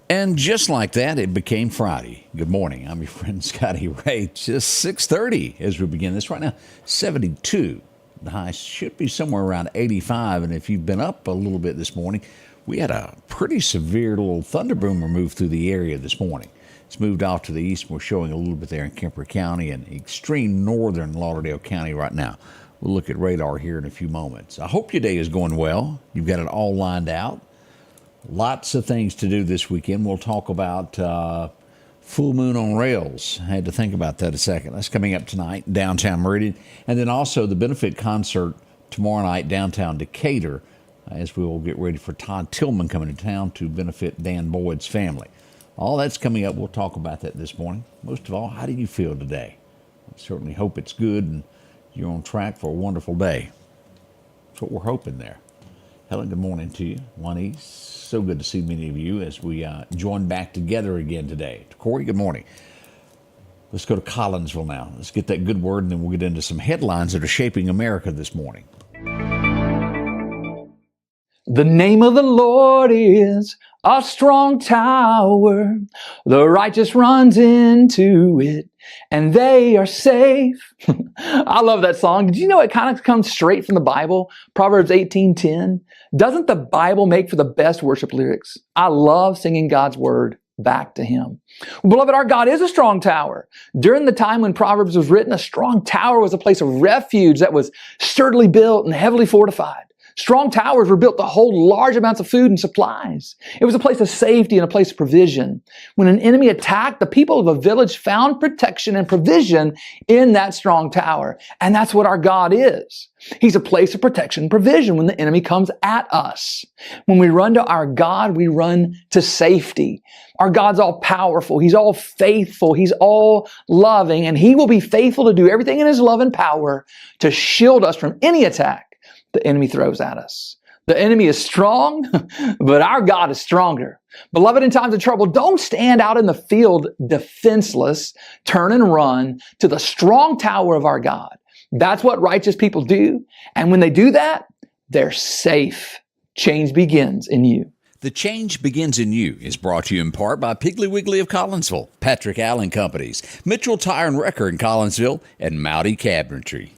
And just like that, it became Friday. Good morning. I'm your friend Scotty Ray. Just 6:30 as we begin this right now. 72. The high should be somewhere around 85. And if you've been up a little bit this morning, we had a pretty severe little thunder boomer move through the area this morning. It's moved off to the east. We're showing a little bit there in Kemper County and extreme northern Lauderdale County right now. We'll look at radar here in a few moments. I hope your day is going well. You've got it all lined out. Lots of things to do this weekend. We'll talk about Full Moon on Rails. I had to think about that a second. That's coming up tonight, downtown Meridian. And then also the benefit concert tomorrow night, downtown Decatur, as we will get ready for Todd Tillman coming to town to benefit Dan Boyd's family. All that's coming up. We'll talk about that this morning. Most of all, how do you feel today? I certainly hope it's good and you're on track for a wonderful day. That's what we're hoping there. Helen, good morning to you. Juanise, so good to see many of you as we join back together again today. Corey, good morning. Let's go to Collinsville now. Let's get that good word, and then we'll get into some headlines that are shaping America this morning. The name of the Lord is a strong tower. The righteous runs into it, and they are safe. I love that song. Did you know it kind of comes straight from the Bible? Proverbs 18:10. Doesn't the Bible make for the best worship lyrics? I love singing God's word back to Him. Beloved, our God is a strong tower. During the time when Proverbs was written, a strong tower was a place of refuge that was sturdily built and heavily fortified. Strong towers were built to hold large amounts of food and supplies. It was a place of safety and a place of provision. When an enemy attacked, the people of a village found protection and provision in that strong tower. And that's what our God is. He's a place of protection and provision when the enemy comes at us. When we run to our God, we run to safety. Our God's all powerful. He's all faithful. He's all loving. And He will be faithful to do everything in His love and power to shield us from any attack the enemy throws at us. The enemy is strong, but our God is stronger. Beloved, in times of trouble, don't stand out in the field defenseless. Turn and run to the strong tower of our God. That's what righteous people do. And when they do that, they're safe. Change begins in you. The Change Begins in You is brought to you in part by Piggly Wiggly of Collinsville, Patrick Allen Companies, Mitchell Tire and Wrecker in Collinsville, and Mowdy Cabinetry.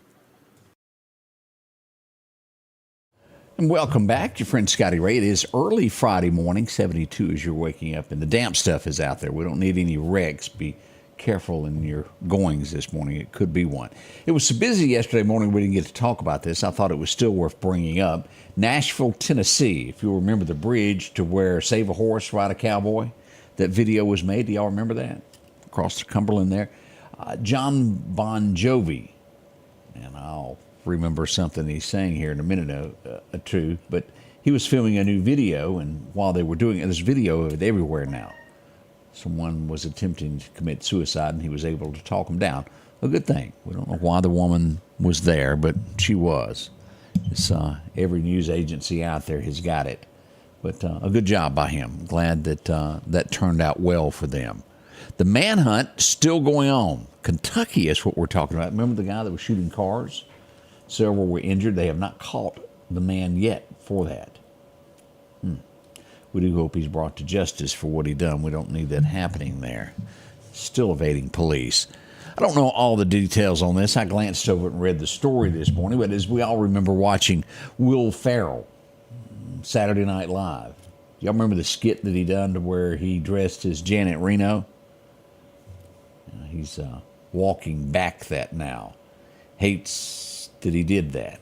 And welcome back, your friend Scotty Ray. It is early Friday morning, 72 as you're waking up, and the damp stuff is out there. We don't need any wrecks. Be careful in your goings this morning. It could be one. It was so busy yesterday morning we didn't get to talk about this. I thought it was still worth bringing up. Nashville, Tennessee. If you'll remember the bridge to where Save a Horse, Ride a Cowboy, that video was made. Do y'all remember that? Across the Cumberland there. John Bon Jovi, and I'll remember something he's saying here in a minute or two, but he was filming a new video, and while they were doing it, there's video of it everywhere now. Someone was attempting to commit suicide, and he was able to talk him down. A good thing. We don't know why the woman was there, but she was. It's, every news agency out there has got it. But a good job by him. Glad that that turned out well for them. The manhunt still going on. Kentucky is what we're talking about. Remember the guy that was shooting cars? Several were injured. They have not caught the man yet for that. We do hope he's brought to justice for what he done. We don't need that happening there. Still evading police. I don't know all the details on this. I glanced over it and read the story this morning, but as we all remember watching Will Ferrell, Saturday Night Live. Y'all remember the skit that he done to where he dressed as Janet Reno? He's walking back that now. Hates that he did that.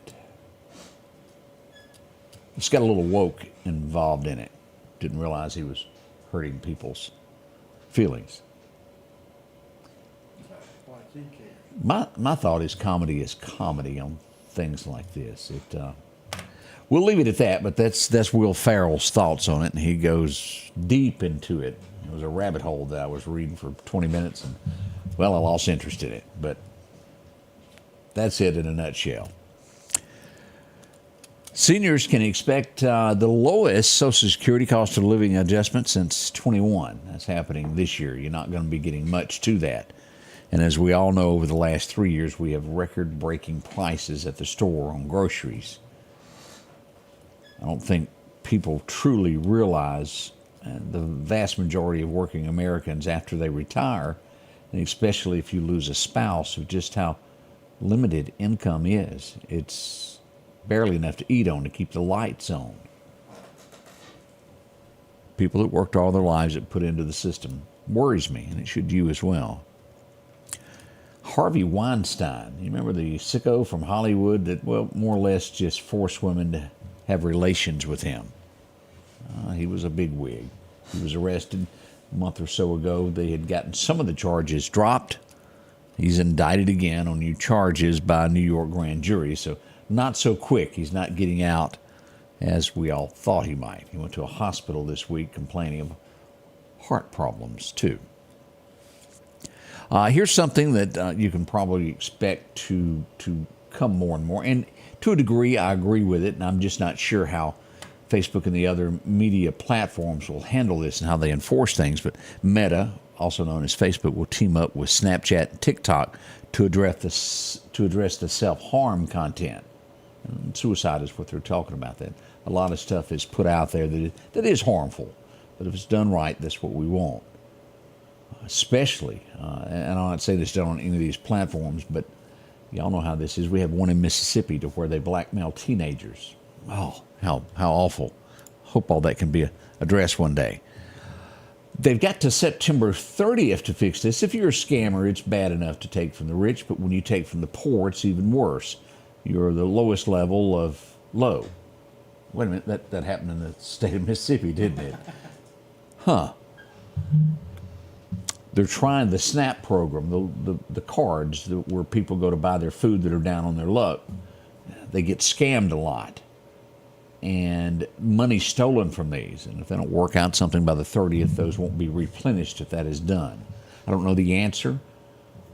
It's got a little woke involved in it. Didn't realize he was hurting people's feelings. My thought is comedy on things like this. We'll leave it at that, but that's Will Ferrell's thoughts on it, and he goes deep into it. It was a rabbit hole that I was reading for 20 minutes, and, well, I lost interest in it, but that's it in a nutshell. Seniors can expect the lowest Social Security cost of living adjustment since 21. That's happening this year. You're not going to be getting much to that. And as we all know, over the last 3 years, we have record-breaking prices at the store on groceries. I don't think people truly realize the vast majority of working Americans after they retire, and especially if you lose a spouse, of just how limited income is. It's barely enough to eat on, to keep the lights on. People that worked all their lives that put into the system worries me, and it should you as well. Harvey Weinstein, you remember the sicko from Hollywood that, well, more or less just forced women to have relations with him? He was a bigwig. He was arrested a month or so ago. They had gotten some of the charges dropped. He's indicted again on new charges by a New York grand jury, so not so quick. He's not getting out as we all thought he might. He went to a hospital this week complaining of heart problems, too. Here's something that you can probably expect to come more and more. And to a degree, I agree with it, and I'm just not sure how Facebook and the other media platforms will handle this and how they enforce things. But Meta, also known as Facebook, will team up with Snapchat and TikTok to address the self-harm content. And suicide is what they're talking about. That a lot of stuff is put out there that is harmful. But if it's done right, that's what we want. Especially, and I'm not saying this done on any of these platforms, but y'all know how this is. We have one in Mississippi to where they blackmail teenagers. Oh, how awful. Hope all that can be addressed one day. They've got to September 30th to fix this. If you're a scammer, it's bad enough to take from the rich, but when you take from the poor, it's even worse. You're the lowest level of low. Wait a minute, that happened in the state of Mississippi, didn't it? Huh. They're trying the SNAP program, the cards where people go to buy their food that are down on their luck. They get scammed a lot. And money's stolen from these. And if they don't work out something by the 30th, those won't be replenished if that is done. I don't know the answer.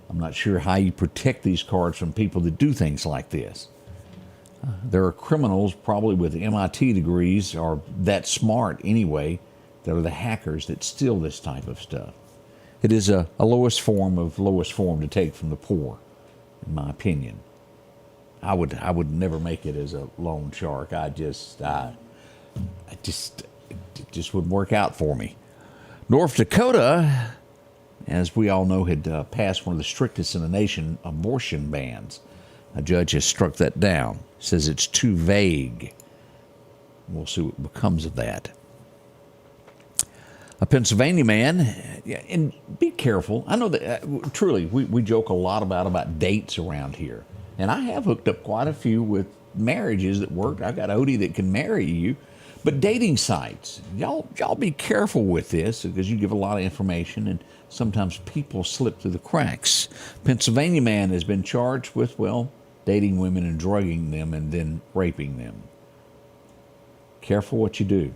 I'm not sure how you protect these cards from people that do things like this. There are criminals, probably with MIT degrees, or that smart anyway, that are the hackers that steal this type of stuff. It is a lowest form to take from the poor, in my opinion. I would never make it as a loan shark. It just wouldn't work out for me. North Dakota, as we all know, had passed one of the strictest in the nation abortion bans. A judge has struck that down. Says it's too vague. We'll see what becomes of that. A Pennsylvania man, and be careful. I know that truly we joke a lot about dates around here. And I have hooked up quite a few with marriages that worked. I've got Odie that can marry you. But dating sites, y'all be careful with this because you give a lot of information and sometimes people slip through the cracks. Pennsylvania man has been charged with, dating women and drugging them and then raping them. Careful what you do.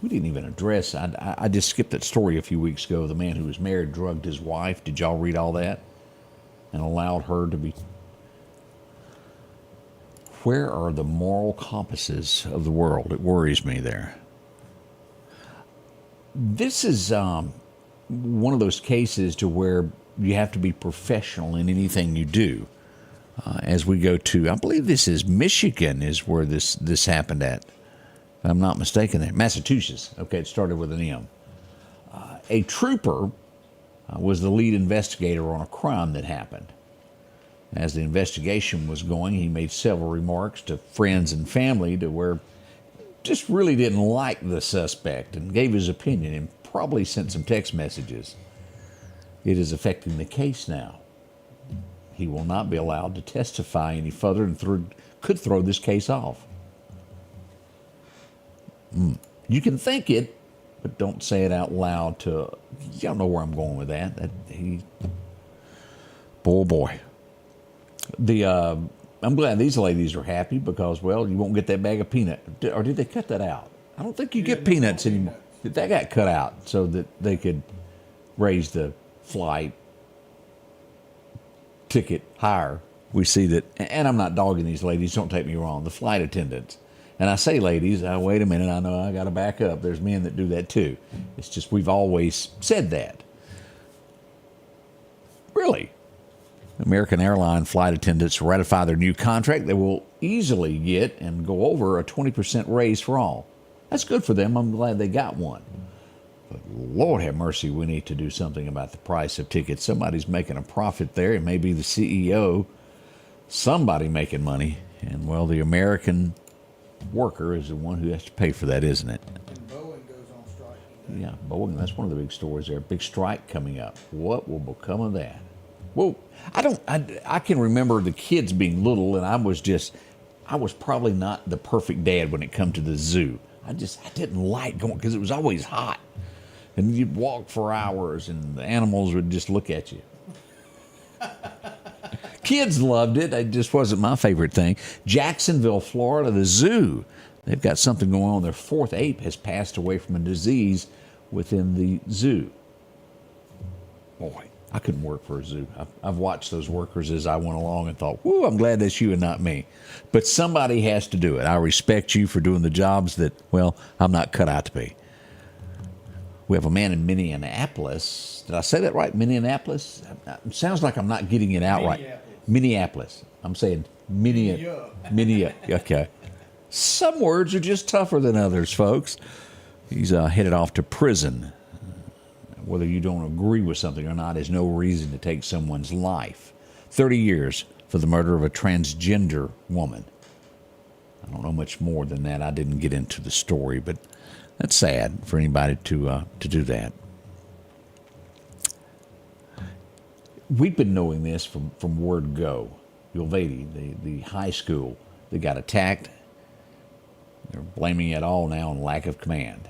We didn't even address, I just skipped that story a few weeks ago. The man who was married drugged his wife. Did y'all read all that? And allowed her to be... Where are the moral compasses of the world? It worries me there. This is one of those cases to where you have to be professional in anything you do. As we go to, I believe this is Michigan is where this happened at. If I'm not mistaken there. Massachusetts. Okay, it started with an M. A trooper was the lead investigator on a crime that happened. As the investigation was going, he made several remarks to friends and family to where just really didn't like the suspect and gave his opinion and probably sent some text messages. It is affecting the case now. He will not be allowed to testify any further and could throw this case off. You can think it, but don't say it out loud to... Y'all know where I'm going with that. Boy. I'm glad these ladies are happy because, you won't get that bag of peanuts. Or did they cut that out? I don't think you get peanuts anymore. That got cut out so that they could raise the flight ticket higher. We see that, and I'm not dogging these ladies, don't take me wrong, the flight attendants. And I say ladies, wait a minute, I know I got to back up. There's men that do that too. It's just we've always said that. Really. American airline flight attendants ratify their new contract. They will easily get and go over a 20% raise for all. That's good for them. I'm glad they got one. But Lord have mercy, we need to do something about the price of tickets. Somebody's making a profit there. It may be the CEO, somebody making money. And, well, the American worker is the one who has to pay for that, isn't it? And Boeing goes on strike today. Yeah, Boeing, that's one of the big stories there. Big strike coming up. What will become of that? Well, I can remember the kids being little, and I was probably not the perfect dad when it come to the zoo. I didn't like going because it was always hot. And you'd walk for hours, and the animals would just look at you. Kids loved it. It just wasn't my favorite thing. Jacksonville, Florida, the zoo. They've got something going on. Their fourth ape has passed away from a disease within the zoo. Boy, I couldn't work for a zoo. I've watched those workers as I went along and thought, whoo, I'm glad that's you and not me. But somebody has to do it. I respect you for doing the jobs that, well, I'm not cut out to be. We have a man in Minneapolis. Did I say that right? Minneapolis? It sounds like I'm not getting it out right. Minneapolis. I'm saying Minneapolis. Okay. Some words are just tougher than others, folks. He's headed off to prison. Whether you don't agree with something or not is no reason to take someone's life. 30 years for the murder of a transgender woman. I don't know much more than that. I didn't get into the story, but that's sad for anybody to do that. We've been knowing this from word go. Uvalde, the high school that got attacked, they're blaming it all now on lack of command.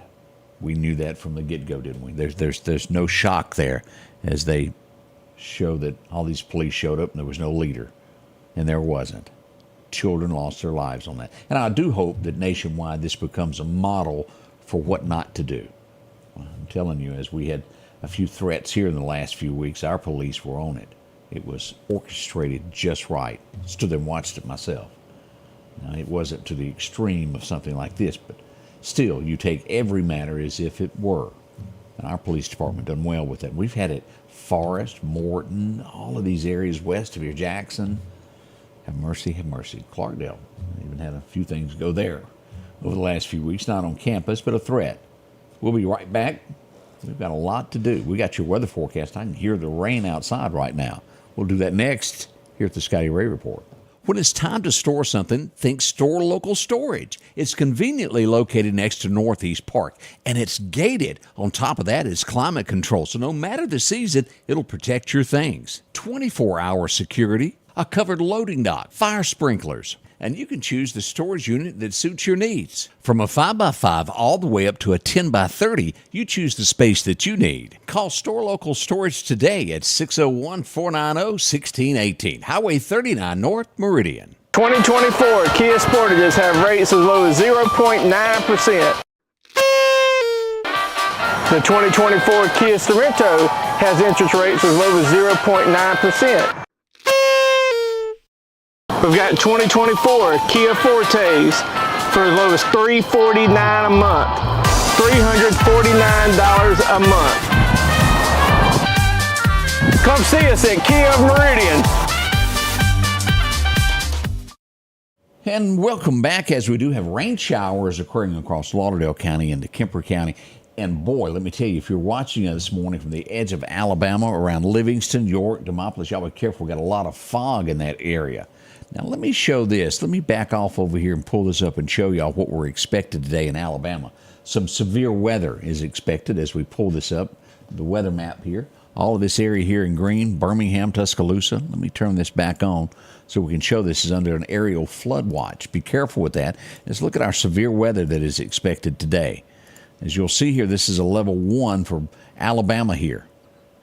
We knew that from the get-go, didn't we? There's no shock there as they show that all these police showed up and there was no leader, and there wasn't. Children lost their lives on that. And I do hope that nationwide this becomes a model for what not to do. I'm telling you, as we had a few threats here in the last few weeks, our police were on it. It was orchestrated just right. Stood there and watched it myself. Now, it wasn't to the extreme of something like this, but still, you take every matter as if it were. And our police department done well with that. We've had it Forest, Morton, all of these areas west of here, Jackson. Have mercy, have mercy. Clarkdale even had a few things go there over the last few weeks, not on campus, but a threat. We'll be right back. We've got a lot to do. We got your weather forecast. I can hear the rain outside right now. We'll do that next here at the Scotty Ray Report. When it's time to store something, think Store Local Storage. It's conveniently located next to Northeast Park, and it's gated. On top of that, it's climate control, so no matter the season, it'll protect your things. 24-hour security, a covered loading dock, fire sprinklers, and you can choose the storage unit that suits your needs. From a 5x5 all the way up to a 10x30, you choose the space that you need. Call Store Local Storage today at 601-490-1618, Highway 39 North, Meridian. 2024 Kia Sportages have rates as low as 0.9%. The 2024 Kia Sorento has interest rates as low as 0.9%. We've got 2024 Kia Fortes for as low as $349 a month. $349 a month. Come see us at Kia of Meridian. And welcome back, as we do have rain showers occurring across Lauderdale County into Kemper County. And boy, let me tell you, if you're watching this morning from the edge of Alabama around Livingston, York, Demopolis, y'all be careful. We've got a lot of fog in that area. Now, let me show this. Let me back off over here and pull this up and show y'all what we're expected today in Alabama. Some severe weather is expected as we pull this up, the weather map here. All of this area here in green, Birmingham, Tuscaloosa. Let me turn this back on so we can show this is under an aerial flood watch. Be careful with that. Let's look at our severe weather that is expected today. As you'll see here, this is a level 1 for Alabama here.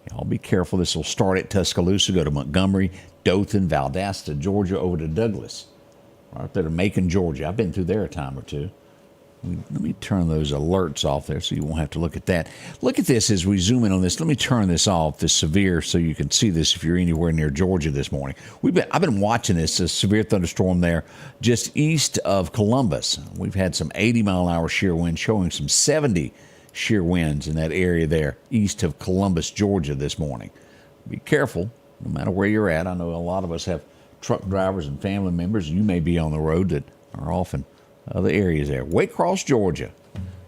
Y'all be careful. This will start at Tuscaloosa, go to Montgomery, Dothan, Valdosta, Georgia, over to Douglas. Right there to Macon, Georgia. I've been through there a time or two. Let me turn those alerts off there so you won't have to look at that. Look at this as we zoom in on this. Let me turn this off, this severe, so you can see this if you're anywhere near Georgia this morning. I've been watching this severe thunderstorm there just east of Columbus. We've had some 80-mile-an-hour shear winds showing some 70 shear winds in that area there east of Columbus, Georgia this morning. Be careful no matter where you're at. I know a lot of us have truck drivers and family members. You may be on the road that are off in other areas there. Waycross, Georgia.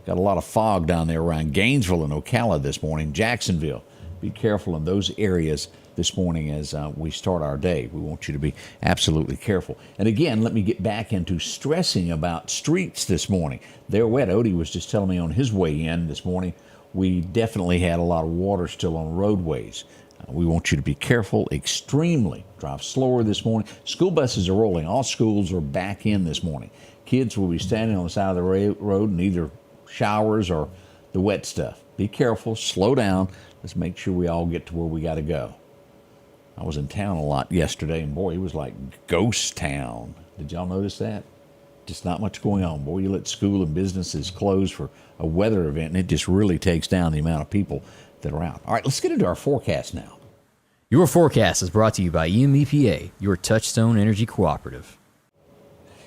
Got a lot of fog down there around Gainesville and Ocala this morning. Jacksonville, be careful in those areas this morning as we start our day. We want you to be absolutely careful. And again, let me get back into stressing about streets this morning. They're wet. Odie was just telling me on his way in this morning, we definitely had a lot of water still on roadways. We want you to be careful, extremely. Drive slower this morning. School buses are rolling. All schools are back in this morning. Kids will be standing on the side of the road in either showers or the wet stuff. Be careful, slow down. Let's make sure we all get to where we got to go. I was in town a lot yesterday, and boy, it was like ghost town. Did y'all notice that? Just not much going on. Boy, you let school and businesses close for a weather event, and it just really takes down the amount of people that are out. All right, let's get into our forecast now. Your forecast is brought to you by EMEPA, your Touchstone Energy Cooperative.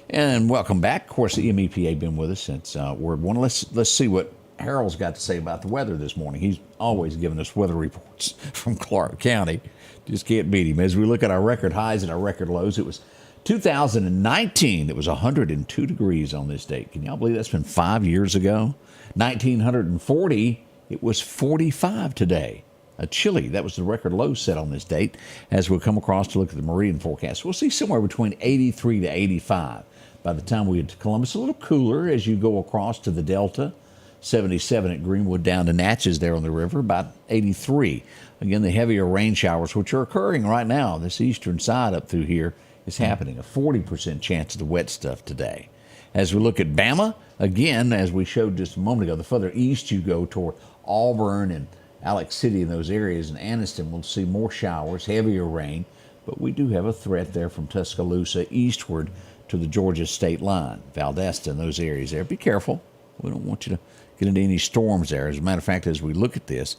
And welcome back. Of course, the MEPA been with us since Word 1. Let's see what Harold's got to say about the weather this morning. He's always giving us weather reports from Clark County. Just can't beat him. As we look at our record highs and our record lows, it was 2019. It was 102 degrees on this date. Can y'all believe that's been 5 years ago? 1940, it was 45 today. A chilly. That was the record low set on this date. As we'll come across to look at the meridian forecast, we'll see somewhere between 83 to 85. By the time we get to Columbus, a little cooler as you go across to the Delta. 77 at Greenwood down to Natchez there on the river, about 83. Again, the heavier rain showers, which are occurring right now, this eastern side up through here is happening. A 40% chance of the wet stuff today. As we look at Bama, again, as we showed just a moment ago, the further east you go toward Auburn and Alex City in those areas, and Anniston, we'll see more showers, heavier rain, but we do have a threat there from Tuscaloosa eastward to the Georgia state line. Valdosta and those areas there. Be careful. We don't want you to get into any storms there. As a matter of fact, as we look at this,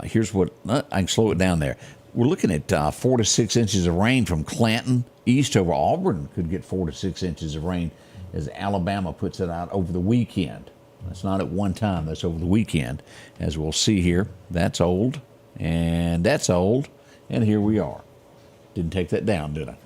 here's what, I can slow it down there. We're looking at 4 to 6 inches of rain from Clanton east over Auburn. Could get 4 to 6 inches of rain as Alabama puts it out over the weekend. That's not at one time, that's over the weekend. As we'll see here, that's old, and that's old, and here we are. Didn't take that down, did I?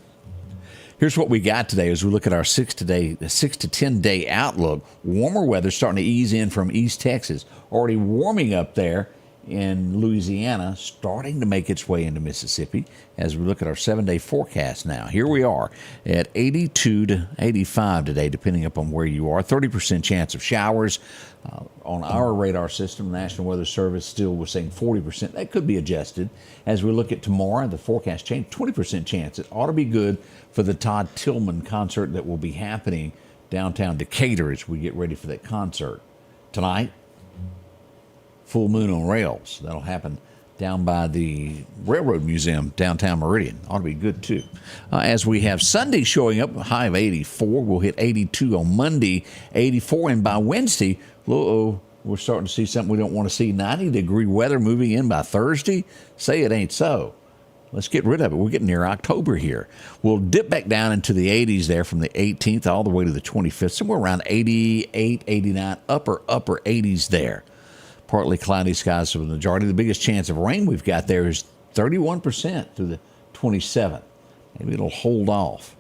Here's what we got today as we look at our 6 to 10 day outlook. Warmer weather starting to ease in from East Texas. Already warming up there in Louisiana, starting to make its way into Mississippi as we look at our 7-day forecast now. Here we are at 82 to 85 today, depending upon where you are. 30% chance of showers. On our radar system, National Weather Service still was saying 40%. That could be adjusted. As we look at tomorrow, the forecast changed, 20% chance. It ought to be good for the Todd Tillman concert that will be happening downtown Decatur as we get ready for that concert. Tonight, full moon on rails. That'll happen down by the Railroad Museum, downtown Meridian. Ought to be good, too. As we have Sunday showing up, a high of 84. We'll hit 82 on Monday, 84. And by Wednesday, we're starting to see something we don't want to see. 90-degree weather moving in by Thursday. Say it ain't so. Let's get rid of it. We're getting near October here. We'll dip back down into the 80s there from the 18th all the way to the 25th. Somewhere around 88, 89, upper 80s there. Partly cloudy skies for the majority. The biggest chance of rain we've got there is 31% through the 27th. Maybe it'll hold off.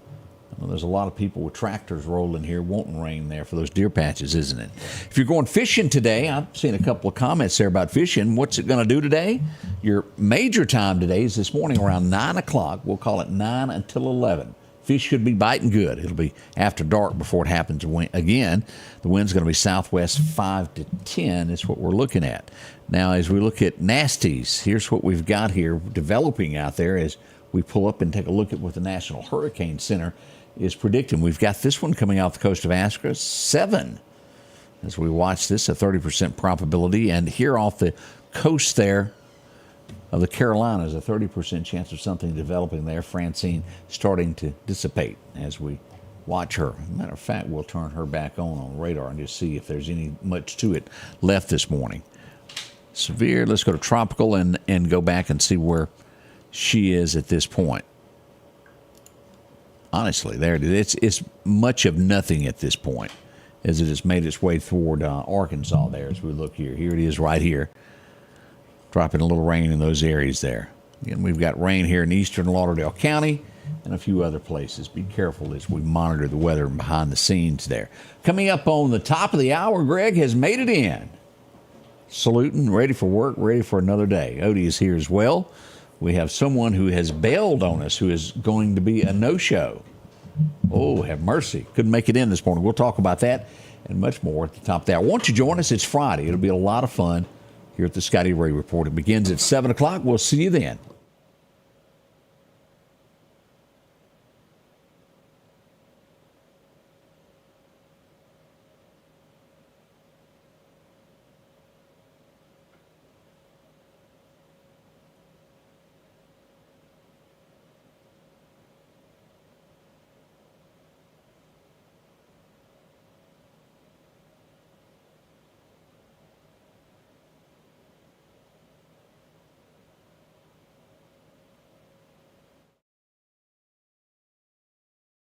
I know there's a lot of people with tractors rolling here wanting rain there for those deer patches, isn't it? If you're going fishing today, I've seen a couple of comments there about fishing. What's it going to do today? Your major time today is this morning around 9 o'clock. We'll call it 9 until 11. Fish should be biting good. It'll be after dark before it happens again. The wind's going to be southwest 5 to 10 is what we're looking at. Now, as we look at nasties, here's what we've got here developing out there as we pull up and take a look at what the National Hurricane Center is predicting. We've got this one coming off the coast of Alaska, 7. As we watch this, a 30% probability. And here off the coast there of the Carolinas, a 30% chance of something developing there. Francine starting to dissipate as we watch her. As a matter of fact, we'll turn her back on radar and just see if there's any much to it left this morning. Severe, let's go to tropical and go back and see where she is at this point. Honestly, there it is. It's much of nothing at this point as it has made its way toward Arkansas there as we look here. Here it is right here. Dropping a little rain in those areas there. Again, we've got rain here in eastern Lauderdale County. and a few other places. Be careful as we monitor the weather behind the scenes there. Coming up on the top of the hour, Greg has made it in. Saluting, ready for work, ready for another day. Odie is here as well. We have someone who has bailed on us, who is going to be a no-show. Oh, have mercy. Couldn't make it in this morning. We'll talk about that and much more at the top of the hour. Won't you join us? It's Friday. It'll be a lot of fun here at the Scotty Ray Report. It begins at 7 o'clock. We'll see you then.